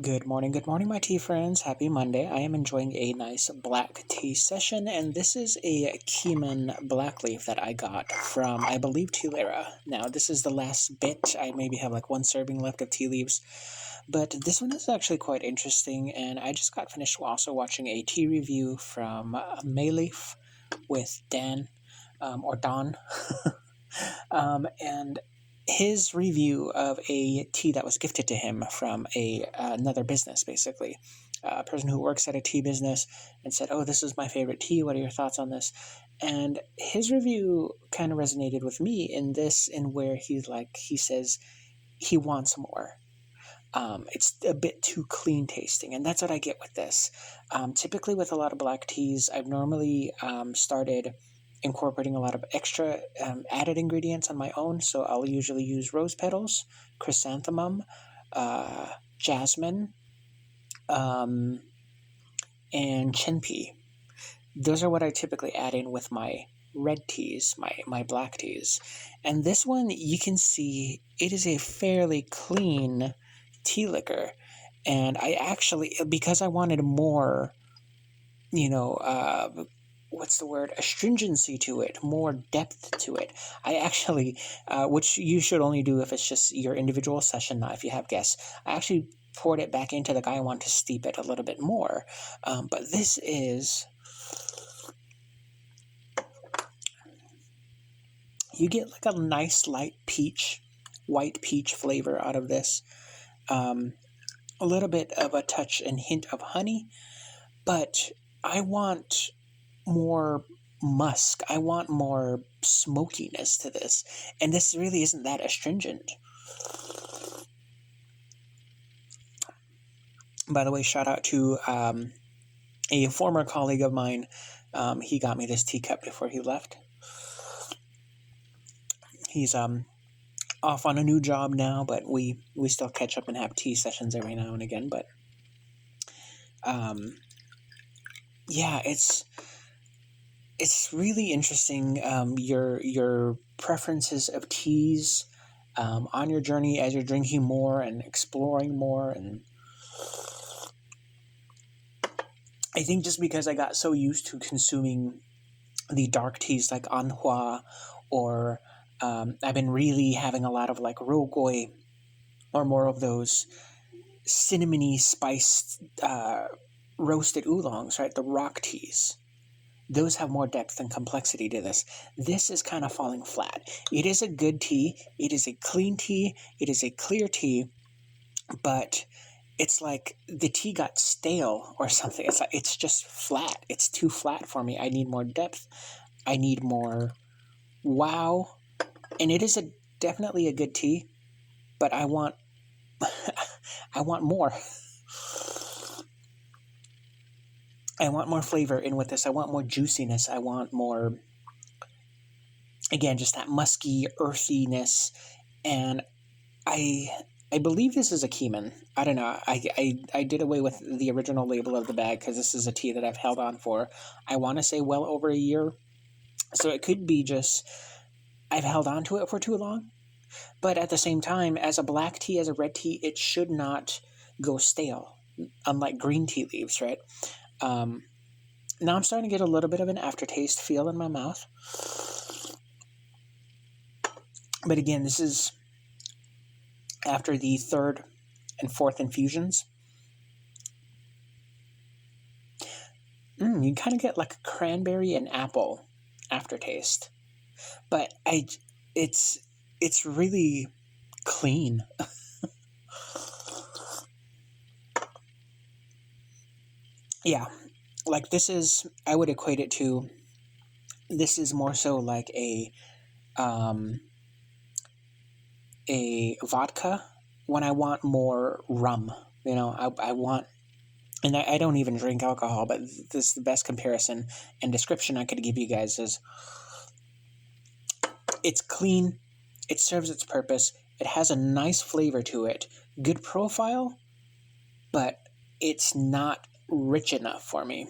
Good morning, my tea friends. Happy Monday. I am enjoying a nice black tea session, and this is a Keeman black leaf that I got from, I believe, Tulera. Now, this is the last bit. I maybe have like one serving left of tea leaves, but this one is actually quite interesting, and I just got finished also watching a tea review from Mayleaf with Dan, or Don. And his review of a tea that was gifted to him from another business, basically. A person who works at a tea business and said, "Oh, this is my favorite tea. What are your thoughts on this?" And his review kind of resonated with me in where he says he wants more. It's a bit too clean tasting, and that's what I get with this. Typically, with a lot of black teas, I've normally started incorporating a lot of extra added ingredients on my own. So I'll usually use rose petals, chrysanthemum, jasmine, um, and chenpi. Those are what I typically add in with my red teas, my black teas. And this one, you can see it is a fairly clean tea liquor. And I actually, because I wanted more, what's the word, astringency to it, more depth to it. I actually, which you should only do if it's just your individual session, not if you have guests. I actually poured it back into the guy. I want to steep it a little bit more. But this is, you get like a nice light white peach flavor out of this. A little bit of a touch and hint of honey, but I want more musk. I want more smokiness to this. And this really isn't that astringent. By the way, shout out to a former colleague of mine. He got me this teacup before he left. He's off on a new job now, but we still catch up and have tea sessions every now and again. But yeah, it's really interesting, your preferences of teas on your journey as you're drinking more and exploring more. And I think just because I got so used to consuming the dark teas like Anhua, or I've been really having a lot of like Rogoi, or more of those cinnamony spiced roasted oolongs, right? The rock teas. Those have more depth and complexity to this. This is kind of falling flat. It is a good tea. It is a clean tea. It is a clear tea. But it's like the tea got stale or something. It's just flat. It's too flat for me. I need more depth. I need more wow. And it is definitely a good tea, but I want I want more. I want more flavor in with this. I want more juiciness. I want more, again, just that musky earthiness. And I believe this is a Keeman. I don't know. I did away with the original label of the bag because this is a tea that I've held on for, I want to say, well over a year. So it could be just I've held on to it for too long. But at the same time, as a black tea, as a red tea, it should not go stale, unlike green tea leaves, right? Now I'm starting to get a little bit of an aftertaste feel in my mouth. But again, this is after the third and fourth infusions. You kind of get like a cranberry and apple aftertaste. But it's really clean. Yeah, like this is, I would equate it to, this is more so like a vodka when I want more rum. I want, and I don't even drink alcohol, but this is the best comparison and description I could give you guys is, it's clean, it serves its purpose, it has a nice flavor to it, good profile, but it's not rich enough for me.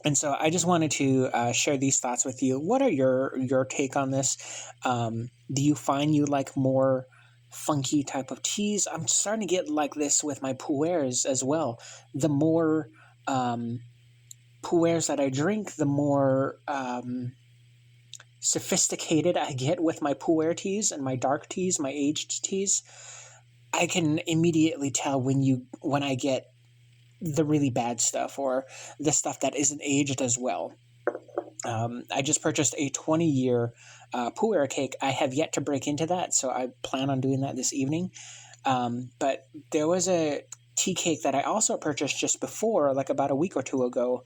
And so I just wanted to share these thoughts with you. What are your take on this? Do you find you like more funky type of teas. I'm starting to get like this with my pu'ers as well. The more pu'ers that I drink, the more sophisticated I get with my pu'er teas and my dark teas, my aged teas. I can immediately tell when I get the really bad stuff or the stuff that isn't aged as well. I just purchased a 20-year pu'er cake. I have yet to break into that, so I plan on doing that this evening. But there was a tea cake that I also purchased just before, like about a week or two ago,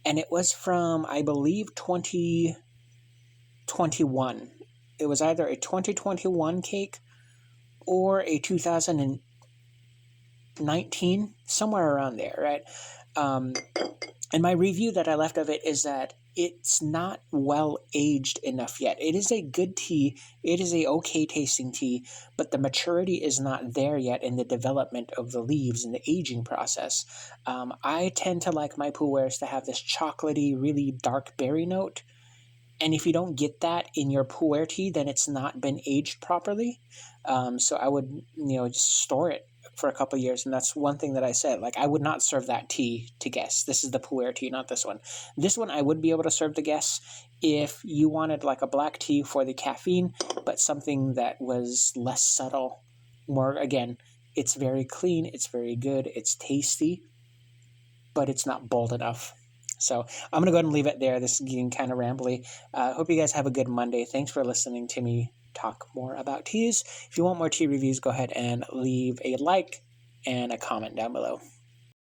and it was from, I believe, 2021. It was either a 2021 cake or a 2019, somewhere around there, right? And my review that I left of it is that it's not well aged enough yet. It is a good tea. It is a okay tasting tea, but the maturity is not there yet in the development of the leaves and the aging process. I tend to like my pu'ers to have this chocolatey, really dark berry note. And if you don't get that in your pu'er tea, then it's not been aged properly. So I would, just store it for a couple of years. And that's one thing that I said. Like, I would not serve that tea to guests. This is the pu'er tea, not this one. This one I would be able to serve to guests if you wanted like a black tea for the caffeine, but something that was less subtle. More, again, it's very clean, it's very good, it's tasty, but it's not bold enough. So I'm going to go ahead and leave it there. This is getting kind of rambly. Hope you guys have a good Monday. Thanks for listening to me talk more about teas. If you want more tea reviews, go ahead and leave a like and a comment down below.